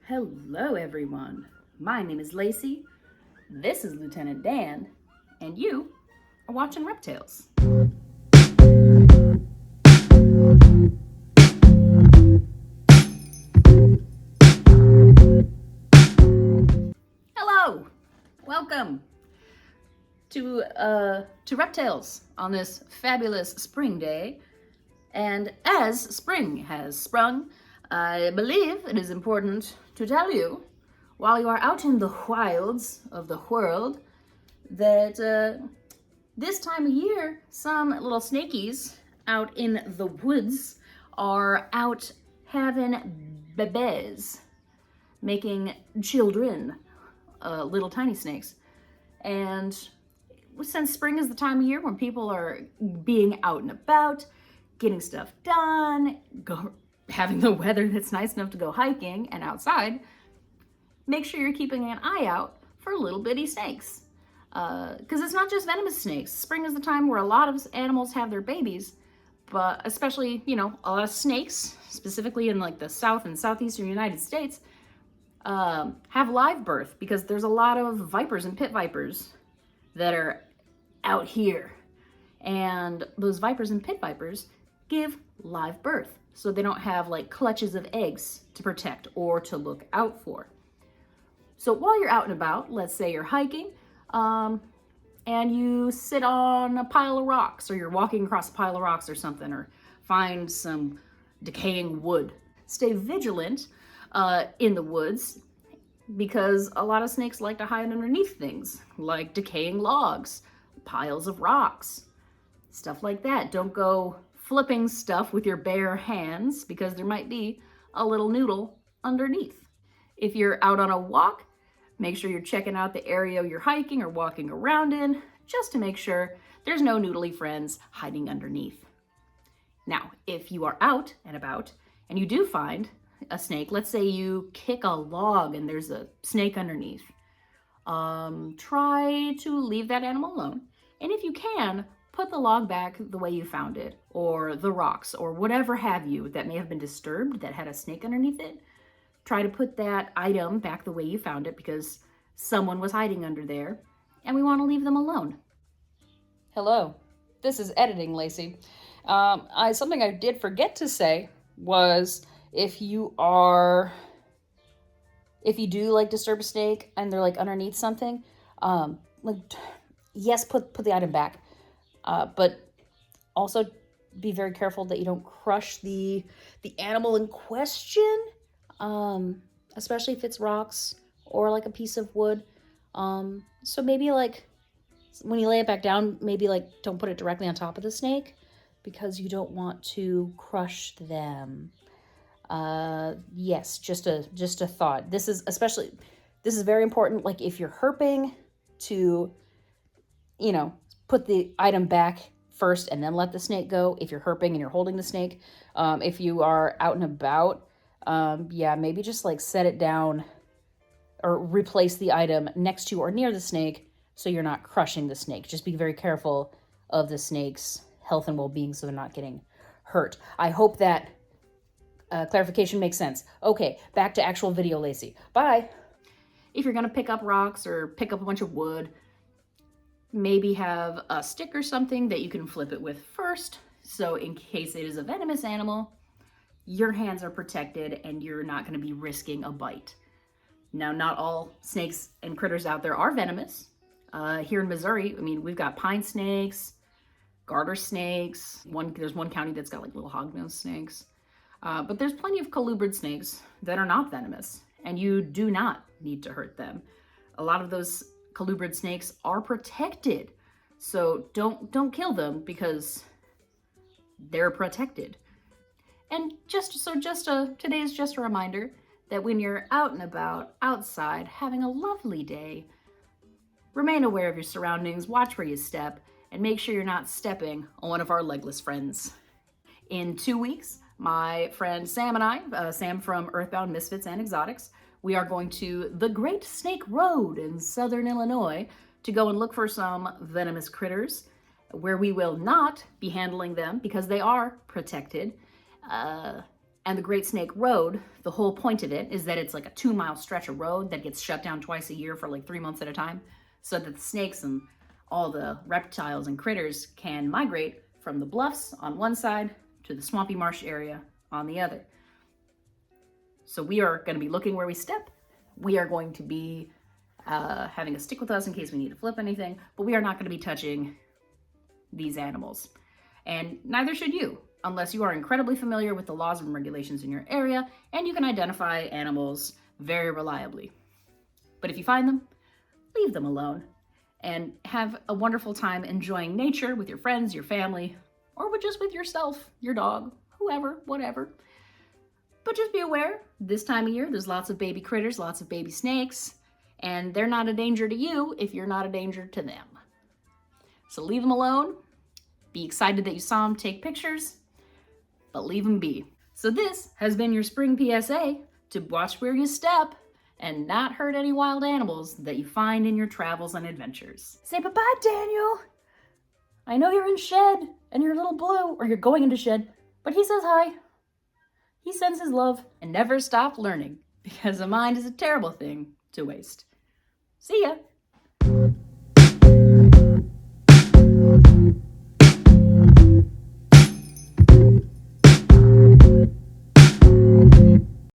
Hello, everyone. My name is Lacey. This is Lieutenant Dan, and you are watching Reptales. Hello, welcome to Reptales on this fabulous spring day. And as spring has sprung, I believe it is important to tell you, while you are out in the wilds of the world, that this time of year, some little snakies out in the woods are out having bebés, making children, little tiny snakes. And since spring is the time of year when people are being out and about, getting stuff done, having the weather that's nice enough to go hiking and outside, make sure you're keeping an eye out for little bitty snakes. Because it's not just venomous snakes. Spring is the time where a lot of animals have their babies, but especially, a lot of snakes, specifically in like the South and Southeastern United States, have live birth because there's a lot of vipers and pit vipers that are out here. And those vipers and pit vipers give live birth, so they don't have like clutches of eggs to protect or to look out for. So while you're out and about, let's say you're hiking, and you sit on a pile of rocks, or you're walking across a pile of rocks or something, or find some decaying wood. Stay vigilant in the woods, because a lot of snakes like to hide underneath things, like decaying logs, piles of rocks, stuff like that. Don't go flipping stuff with your bare hands, because there might be a little noodle underneath. If you're out on a walk, make sure you're checking out the area you're hiking or walking around in, just to make sure there's no noodly friends hiding underneath. Now, if you are out and about and you do find a snake, let's say you kick a log and there's a snake underneath, try to leave that animal alone. And if you can, put the log back the way you found it, or the rocks, or whatever have you that may have been disturbed that had a snake underneath it. Try to put that item back the way you found it, because someone was hiding under there, and we want to leave them alone. Hello, this is Editing Lacey. Something I did forget to say was, if you do like disturb a snake and they're like underneath something, yes, put the item back. But also be very careful that you don't crush the animal in question, especially if it's rocks or like a piece of wood. So maybe like when you lay it back down, maybe like don't put it directly on top of the snake, because you don't want to crush them. Yes, just a thought. This is very important. Like if you're herping, to, put the item back first and then let the snake go if you're herping and you're holding the snake. If you are out and about, maybe just like set it down or replace the item next to or near the snake so you're not crushing the snake. Just be very careful of the snake's health and well-being so they're not getting hurt. I hope that clarification makes sense. Okay, back to actual video, Lacey. Bye. If you're gonna pick up rocks or pick up a bunch of wood, maybe have a stick or something that you can flip it with first, so in case it is a venomous animal, your hands are protected and you're not going to be risking a bite. Now, not all snakes and critters out there are venomous. Here in Missouri, we've got pine snakes, garter snakes. There's one county that's got like little hognose snakes. But there's plenty of colubrid snakes that are not venomous, and you do not need to hurt them. A lot of those colubrid snakes are protected, so don't kill them, because they're protected. And today's just a reminder that when you're out and about outside having a lovely day, remain aware of your surroundings, watch where you step, and make sure you're not stepping on one of our legless friends. In 2 weeks, my friend Sam and I, Sam from Earthbound Misfits and Exotics, we are going to the Great Snake Road in southern Illinois to go and look for some venomous critters, where we will not be handling them because they are protected. And the Great Snake Road, the whole point of it is that it's like a 2-mile stretch of road that gets shut down twice a year for like 3 months at a time, so that the snakes and all the reptiles and critters can migrate from the bluffs on one side to the swampy marsh area on the other. So we are going to be looking where we step. We are going to be having a stick with us in case we need to flip anything, but we are not going to be touching these animals. And neither should you, unless you are incredibly familiar with the laws and regulations in your area and you can identify animals very reliably. But if you find them, leave them alone and have a wonderful time enjoying nature with your friends, your family, or just with yourself, your dog, whoever, whatever. But just be aware, this time of year, there's lots of baby critters, lots of baby snakes, and they're not a danger to you if you're not a danger to them. So leave them alone. Be excited that you saw them, take pictures, but leave them be. So this has been your spring PSA to watch where you step and not hurt any wild animals that you find in your travels and adventures. Say bye-bye, Daniel. I know you're in shed and you're a little blue, or you're going into shed, but he says hi. He sends his love, and never stop learning, because a mind is a terrible thing to waste. See ya.